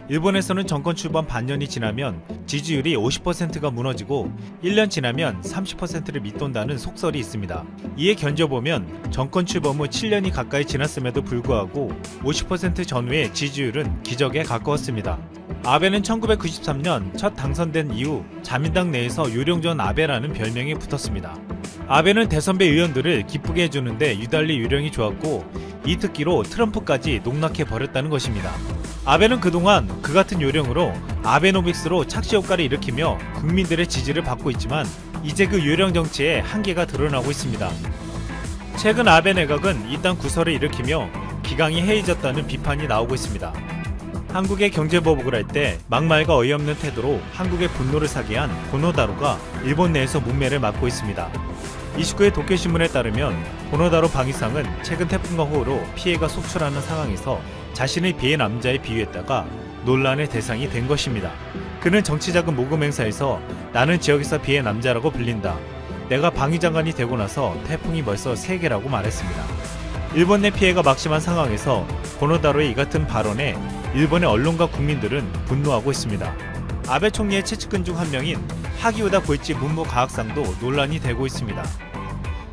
일본에서는 정권 출범 반년이 지나면 지지율이 50%가 무너지고 1년 지나면 30%를 밑돈다는 속설이 있습니다. 이에 견뎌보면 정권 출범 후 7년이 가까이 지났음에도 불구하고 50% 전후의 지지율은 기적에 가까웠습니다. 아베는 1993년 첫 당선된 이후 자민당 내에서 요령전 아베라는 별명이 붙었습니다. 아베는 대선배 의원들을 기쁘게 해주는데 유달리 요령이 좋았고 이 특기로 트럼프까지 농락해 버렸다는 것입니다. 아베는 그동안 그 같은 요령으로 아베노믹스로 착시 효과를 일으키며 국민들의 지지를 받고 있지만 이제 그 요령 정치의 한계가 드러나고 있습니다. 최근 아베 내각은 이딴 구설을 일으키며 기강이 해이졌다는 비판이 나오고 있습니다. 한국의 경제보복을 할 때 막말과 어이없는 태도로 한국의 분노를 사게 한 고노다로가 일본 내에서 문매를 맡고 있습니다. 29일 도쿄신문에 따르면 고노다로 방위상은 최근 태풍과 호우로 피해가 속출하는 상황에서 자신의 비해 남자에 비유했다가 논란의 대상이 된 것입니다. 그는 정치자금 모금 행사에서 나는 지역에서 비해 남자라고 불린다. 내가 방위장관이 되고 나서 태풍이 벌써 3개라고 말했습니다. 일본 내 피해가 막심한 상황에서 고노다로의 이 같은 발언에 일본의 언론과 국민들은 분노하고 있습니다. 아베 총리의 최측근 중 한 명인 하기우다 고이치 문부과학상도 논란이 되고 있습니다.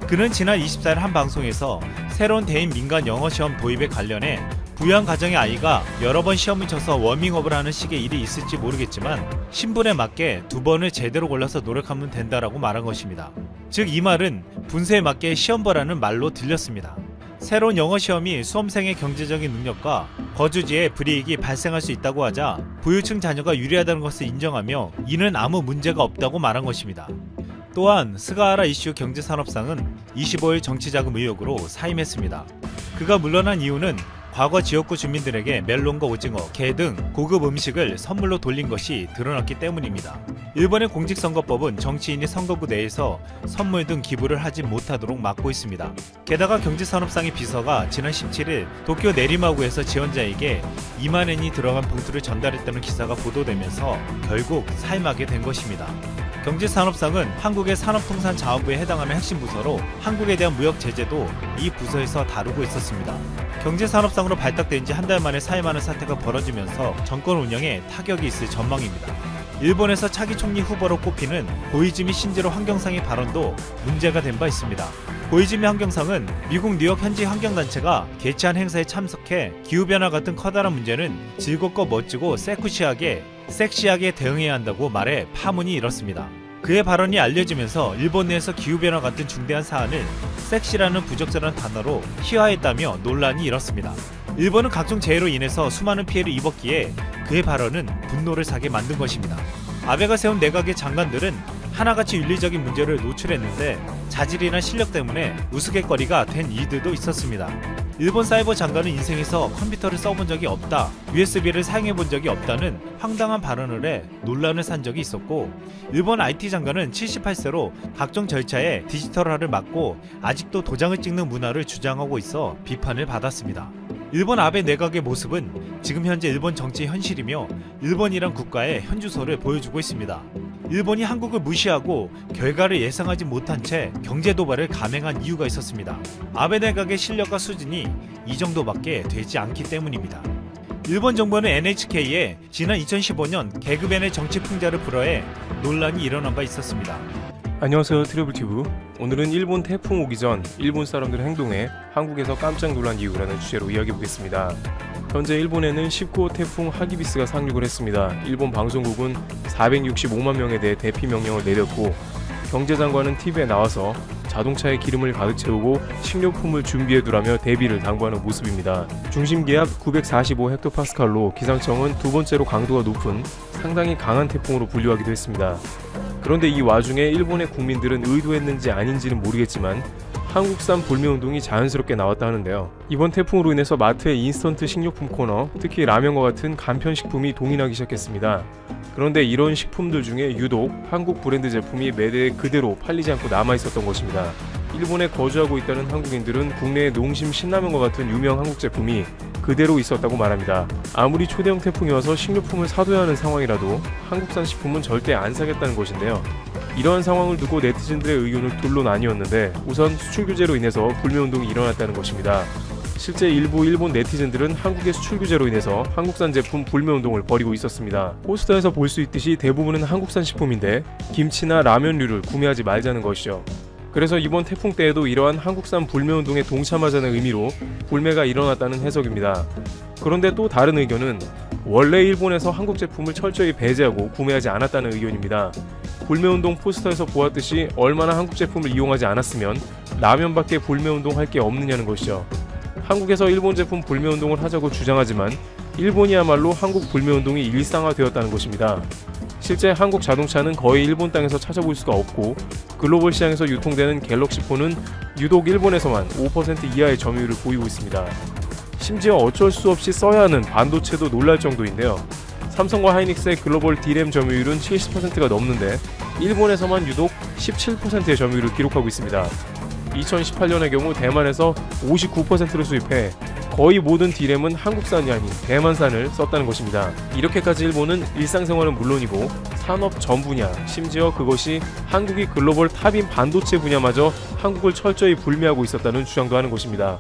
그는 지난 24일 한 방송에서 새로운 대인 민간 영어 시험 도입에 관련해 부유한 가정의 아이가 여러 번 시험을 쳐서 워밍업을 하는 식의 일이 있을지 모르겠지만 신분에 맞게 2번을 제대로 골라서 노력하면 된다라고 말한 것입니다. 즉 이 말은 분수에 맞게 시험 보라는 말로 들렸습니다. 새로운 영어 시험이 수험생의 경제적인 능력과 거주지에 불이익이 발생할 수 있다고 하자 부유층 자녀가 유리하다는 것을 인정하며 이는 아무 문제가 없다고 말한 것입니다. 또한 스가하라 이슈 경제산업상은 25일 정치자금 의혹으로 사임했습니다. 그가 물러난 이유는 과거 지역구 주민들에게 멜론과 오징어, 게 등 고급 음식을 선물로 돌린 것이 드러났기 때문입니다. 일본의 공직선거법은 정치인이 선거구 내에서 선물 등 기부를 하지 못하도록 막고 있습니다. 게다가 경제산업상의 비서가 지난 17일 도쿄 내리마구에서 지원자에게 2만 엔이 들어간 봉투를 전달했다는 기사가 보도되면서 결국 사임하게 된 것입니다. 경제산업상은 한국의 산업통상자원부에 해당하는 핵심 부서로 한국에 대한 무역 제재도 이 부서에서 다루고 있었습니다. 경제산업상으로 발탁된 지 한 달 만에 사임하는 사태가 벌어지면서 정권 운영에 타격이 있을 전망입니다. 일본에서 차기 총리 후보로 꼽히는 고이즈미 신지로 환경상의 발언도 문제가 된 바 있습니다. 고이즈미 환경상은 미국 뉴욕 현지 환경단체가 개최한 행사에 참석해 기후변화 같은 커다란 문제는 즐겁고 멋지고 섹시하게 대응해야 한다고 말해 파문이 일었습니다. 그의 발언이 알려지면서 일본 내에서 기후변화 같은 중대한 사안을 섹시라는 부적절한 단어로 희화했다며 논란이 일었습니다. 일본은 각종 재해로 인해서 수많은 피해를 입었기에 그의 발언은 분노를 사게 만든 것입니다. 아베가 세운 내각의 장관들은 하나같이 윤리적인 문제를 노출했는데 자질이나 실력 때문에 우스갯거리가 된 이들도 있었습니다. 일본 사이버 장관은 인생에서 컴퓨터를 써본 적이 없다, USB를 사용해본 적이 없다는 황당한 발언을 해 논란을 산 적이 있었고, 일본 IT 장관은 78세로 각종 절차에 디지털화를 막고 아직도 도장을 찍는 문화를 주장하고 있어 비판을 받았습니다. 일본 아베 내각의 모습은 지금 현재 일본 정치의 현실이며 일본이란 국가의 현주소를 보여주고 있습니다. 일본이 한국을 무시하고 결과를 예상하지 못한 채 경제 도발을 감행한 이유가 있었습니다. 아베 내각의 실력과 수준이 이 정도밖에 되지 않기 때문입니다. 일본 정부는 NHK에 지난 2015년 개그맨의 정치 풍자를 불허해 논란이 일어난 바 있었습니다. 안녕하세요, 트래블튜브. 오늘은 일본 태풍 오기 전 일본 사람들의 행동에 한국에서 깜짝 놀란 이유라는 주제로 이야기해보겠습니다. 현재 일본에는 19호 태풍 하기비스가 상륙을 했습니다. 일본 방송국은 465만 명에 대해 대피 명령을 내렸고, 경제장관은 TV에 나와서 자동차에 기름을 가득 채우고 식료품을 준비해두라며 대비를 당부하는 모습입니다. 중심기압 945헥토파스칼로 기상청은 두 번째로 강도가 높은 상당히 강한 태풍으로 분류하기도 했습니다. 그런데 이 와중에 일본의 국민들은 의도했는지 아닌지는 모르겠지만 한국산 불매운동이 자연스럽게 나왔다 하는데요. 이번 태풍으로 인해서 마트의 인스턴트 식료품 코너, 특히 라면과 같은 간편식품이 동인하기 시작했습니다. 그런데 이런 식품들 중에 유독 한국 브랜드 제품이 매대에 그대로 팔리지 않고 남아있었던 것입니다. 일본에 거주하고 있다는 한국인들은 국내의 농심 신라면과 같은 유명 한국 제품이 그대로 있었다고 말합니다. 아무리 초대형 태풍이 와서 식료품을 사둬야 하는 상황이라도 한국산 식품은 절대 안 사겠다는 것인데요. 이러한 상황을 두고 네티즌들의 의견은 둘로 나뉘었는데, 우선 수출 규제로 인해서 불매운동이 일어났다는 것입니다. 실제 일부 일본 네티즌들은 한국의 수출 규제로 인해서 한국산 제품 불매 운동을 벌이고 있었습니다. 포스터에서 볼 수 있듯이 대부분은 한국산 식품인데 김치나 라면류를 구매하지 말자는 것이죠. 그래서 이번 태풍 때에도 이러한 한국산 불매 운동에 동참하자는 의미로 불매가 일어났다는 해석입니다. 그런데 또 다른 의견은 원래 일본에서 한국 제품을 철저히 배제하고 구매하지 않았다는 의견입니다. 불매운동 포스터에서 보았듯이 얼마나 한국 제품을 이용하지 않았으면 라면밖에 불매운동 할 게 없느냐는 것이죠. 한국에서 일본 제품 불매운동을 하자고 주장하지만 일본이야말로 한국 불매운동이 일상화되었다는 것입니다. 실제 한국 자동차는 거의 일본 땅에서 찾아볼 수가 없고 글로벌 시장에서 유통되는 갤럭시4는 유독 일본에서만 5% 이하의 점유율을 보이고 있습니다. 심지어 어쩔 수 없이 써야 하는 반도체도 놀랄 정도인데요. 삼성과 하이닉스의 글로벌 D램 점유율은 70%가 넘는데 일본에서만 유독 17%의 점유율을 기록하고 있습니다. 2018년의 경우 대만에서 59%를 수입해 거의 모든 D램은 한국산이 아닌 대만산을 썼다는 것입니다. 이렇게까지 일본은 일상생활은 물론이고 산업 전 분야, 심지어 그것이 한국이 글로벌 탑인 반도체 분야마저 한국을 철저히 불매하고 있었다는 주장도 하는 것입니다.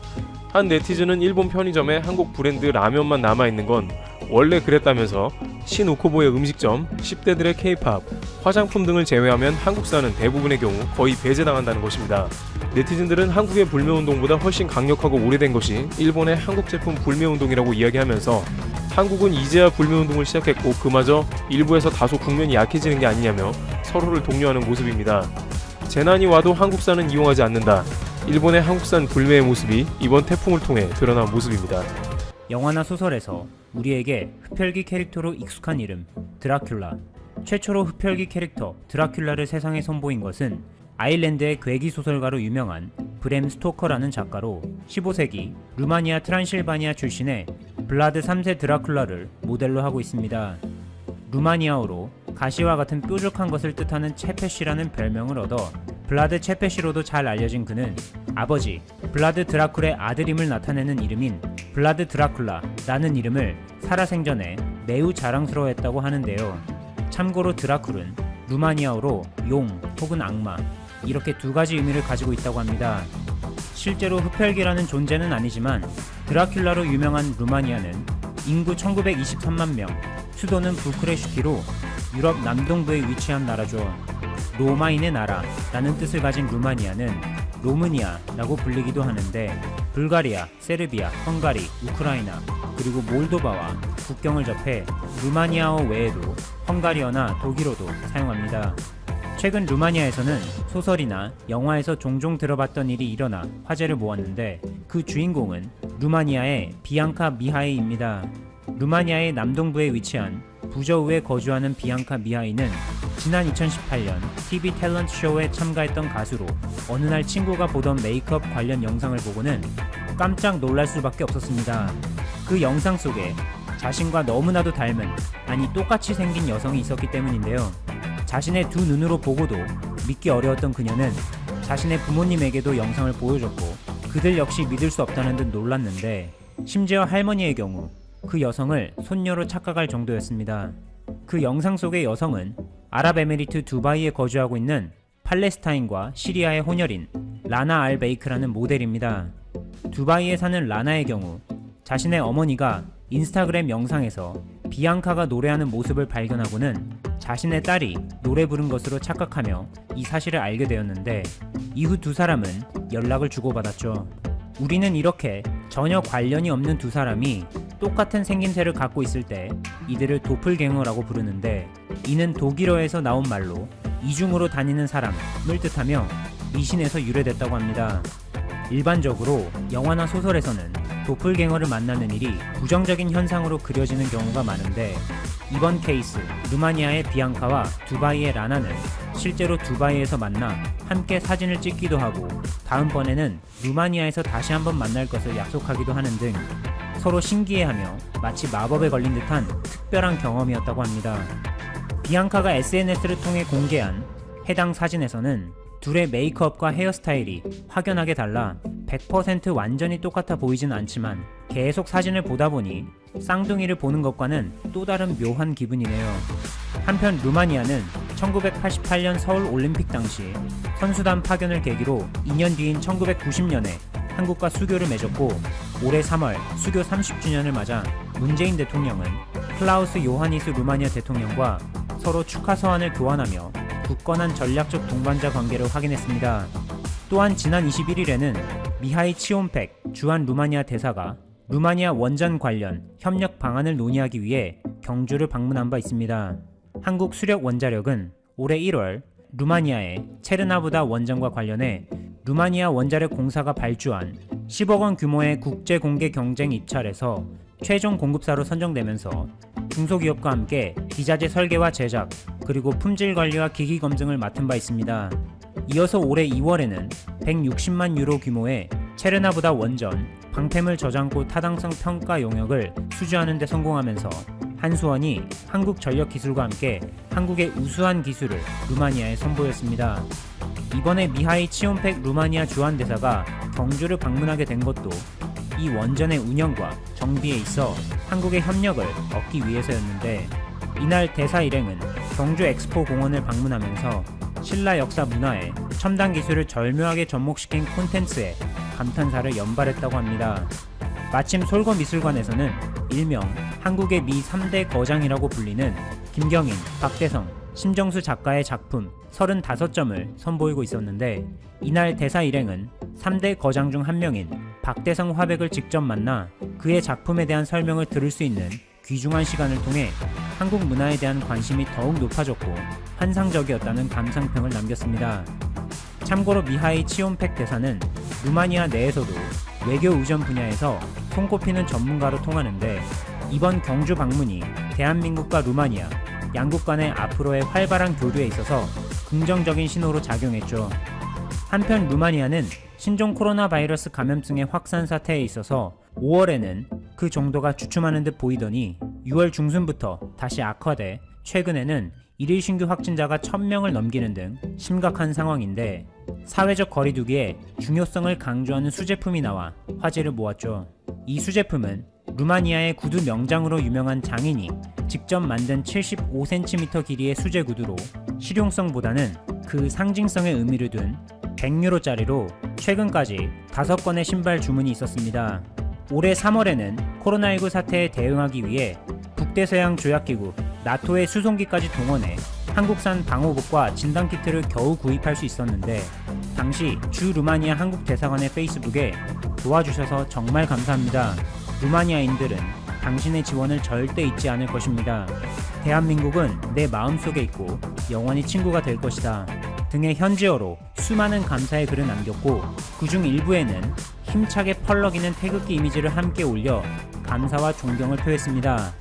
한 네티즌은 일본 편의점에 한국 브랜드 라면만 남아있는 건 원래 그랬다면서 신오코보의 음식점, 10대들의 K-팝, 화장품 등을 제외하면 한국산은 대부분의 경우 거의 배제당한다는 것입니다. 네티즌들은 한국의 불매운동보다 훨씬 강력하고 오래된 것이 일본의 한국 제품 불매운동이라고 이야기하면서 한국은 이제야 불매운동을 시작했고 그마저 일부에서 다소 국면이 약해지는 게 아니냐며 서로를 독려하는 모습입니다. 재난이 와도 한국산은 이용하지 않는다. 일본의 한국산 불매의 모습이 이번 태풍을 통해 드러난 모습입니다. 영화나 소설에서 우리에게 흡혈귀 캐릭터로 익숙한 이름 드라큘라. 최초로 흡혈귀 캐릭터 드라큘라를 세상에 선보인 것은 아일랜드의 괴기 소설가로 유명한 브램 스토커라는 작가로 15세기 루마니아 트란실바니아 출신의 블라드 3세 드라큘라를 모델로 하고 있습니다. 루마니아어로 가시와 같은 뾰족한 것을 뜻하는 체페시라는 별명을 얻어 블라드 체페시로도 잘 알려진 그는 아버지 블라드 드라쿨의 아들임을 나타내는 이름인 블라드 드라큘라라는 이름을 살아생전에 매우 자랑스러워했다고 하는데요. 참고로 드라쿨은 루마니아어로 용 혹은 악마 이렇게 두 가지 의미를 가지고 있다고 합니다. 실제로 흡혈귀라는 존재는 아니지만 드라큘라로 유명한 루마니아는 인구 1923만 명, 수도는 부크레슈티로 유럽 남동부에 위치한 나라죠. 로마인의 나라라는 뜻을 가진 루마니아는 로므니아라고 불리기도 하는데 불가리아, 세르비아, 헝가리, 우크라이나 그리고 몰도바와 국경을 접해 루마니아어 외에도 헝가리어나 독일어도 사용합니다. 최근 루마니아에서는 소설이나 영화에서 종종 들어봤던 일이 일어나 화제를 모았는데 그 주인공은 루마니아의 비앙카 미하이입니다. 루마니아의 남동부에 위치한 부저우에 거주하는 비앙카 미하이는 지난 2018년 TV 탤런트 쇼에 참가했던 가수로 어느 날 친구가 보던 메이크업 관련 영상을 보고는 깜짝 놀랄 수밖에 없었습니다. 그 영상 속에 자신과 너무나도 닮은, 아니 똑같이 생긴 여성이 있었기 때문인데요. 자신의 두 눈으로 보고도 믿기 어려웠던 그녀는 자신의 부모님에게도 영상을 보여줬고 그들 역시 믿을 수 없다는 듯 놀랐는데 심지어 할머니의 경우 그 여성을 손녀로 착각할 정도였습니다. 그 영상 속의 여성은 아랍에미리트 두바이에 거주하고 있는 팔레스타인과 시리아의 혼혈인 라나 알 베이크라는 모델입니다. 두바이에 사는 라나의 경우 자신의 어머니가 인스타그램 영상에서 비앙카가 노래하는 모습을 발견하고는 자신의 딸이 노래 부른 것으로 착각하며 이 사실을 알게 되었는데 이후 두 사람은 연락을 주고받았죠. 우리는 이렇게 전혀 관련이 없는 두 사람이 똑같은 생김새를 갖고 있을 때 이들을 도플갱어라고 부르는데 이는 독일어에서 나온 말로 이중으로 다니는 사람을 뜻하며 미신에서 유래됐다고 합니다. 일반적으로 영화나 소설에서는 도플갱어를 만나는 일이 부정적인 현상으로 그려지는 경우가 많은데 이번 케이스 루마니아의 비앙카와 두바이의 라나는 실제로 두바이에서 만나 함께 사진을 찍기도 하고 다음번에는 루마니아에서 다시 한번 만날 것을 약속하기도 하는 등 서로 신기해하며 마치 마법에 걸린 듯한 특별한 경험이었다고 합니다. 비앙카가 SNS를 통해 공개한 해당 사진에서는 둘의 메이크업과 헤어스타일이 확연하게 달라 100% 완전히 똑같아 보이진 않지만 계속 사진을 보다 보니 쌍둥이를 보는 것과는 또 다른 묘한 기분이네요. 한편 루마니아는 1988년 서울 올림픽 당시 선수단 파견을 계기로 2년 뒤인 1990년에 한국과 수교를 맺었고 올해 3월 수교 30주년을 맞아 문재인 대통령은 클라우스 요하니스 루마니아 대통령과 서로 축하 서한을 교환하며 굳건한 전략적 동반자 관계를 확인했습니다. 또한 지난 21일에는 미하이 치온팩 주한 루마니아 대사가 루마니아 원전 관련 협력 방안을 논의하기 위해 경주를 방문한 바 있습니다. 한국 수력 원자력은 올해 1월 루마니아의 체르나부다 원전과 관련해 루마니아 원자력 공사가 발주한 10억 원 규모의 국제 공개 경쟁 입찰에서 최종 공급사로 선정되면서 중소기업과 함께 기자재 설계와 제작, 그리고 품질 관리와 기기 검증을 맡은 바 있습니다. 이어서 올해 2월에는 160만 유로 규모의 체르나부다 원전 방패물 저장고 타당성 평가 용역을 수주하는 데 성공하면서 한수원이 한국전력기술과 함께 한국의 우수한 기술을 루마니아에 선보였습니다. 이번에 미하이 치온팩 루마니아 주한대사가 경주를 방문하게 된 것도 이 원전의 운영과 정비에 있어 한국의 협력을 얻기 위해서였는데, 이날 대사 일행은 경주 엑스포 공원을 방문하면서 신라 역사 문화에 첨단 기술을 절묘하게 접목시킨 콘텐츠에 감탄사를 연발했다고 합니다. 마침 솔거미술관에서는 일명 한국의 미 3대 거장이라고 불리는 김경인, 박대성, 심정수 작가의 작품 35점을 선보이고 있었는데, 이날 대사 일행은 3대 거장 중 한 명인 박대성 화백을 직접 만나 그의 작품에 대한 설명을 들을 수 있는 귀중한 시간을 통해 한국 문화에 대한 관심이 더욱 높아졌고 환상적이었다는 감상평을 남겼습니다. 참고로 미하이 치온팩 대사는 루마니아 내에서도 외교 의전 분야에서 손꼽히는 전문가로 통하는데, 이번 경주 방문이 대한민국과 루마니아 양국 간의 앞으로의 활발한 교류에 있어서 긍정적인 신호로 작용했죠. 한편 루마니아는 신종 코로나 바이러스 감염증의 확산 사태에 있어서 5월에는 그 정도가 주춤하는 듯 보이더니 6월 중순부터 다시 악화돼 최근에는 일일 신규 확진자가 1000명을 넘기는 등 심각한 상황인데, 사회적 거리두기의 중요성을 강조하는 수제품이 나와 화제를 모았죠. 이 수제품은 루마니아의 구두 명장으로 유명한 장인이 직접 만든 75cm 길이의 수제 구두로 실용성보다는 그 상징성의 의미를 둔 100유로짜리로 최근까지 5건의 신발 주문이 있었습니다. 올해 3월에는 코로나19 사태에 대응하기 위해 북대서양 조약기구 나토의 수송기까지 동원해 한국산 방호복과 진단키트를 겨우 구입할 수 있었는데, 당시 주 루마니아 한국 대사관의 페이스북에 도와주셔서 정말 감사합니다. 루마니아인들은 당신의 지원을 절대 잊지 않을 것입니다. 대한민국은 내 마음속에 있고 영원히 친구가 될 것이다 등의 현지어로 수많은 감사의 글을 남겼고, 그중 일부에는 힘차게 펄럭이는 태극기 이미지를 함께 올려 감사와 존경을 표했습니다.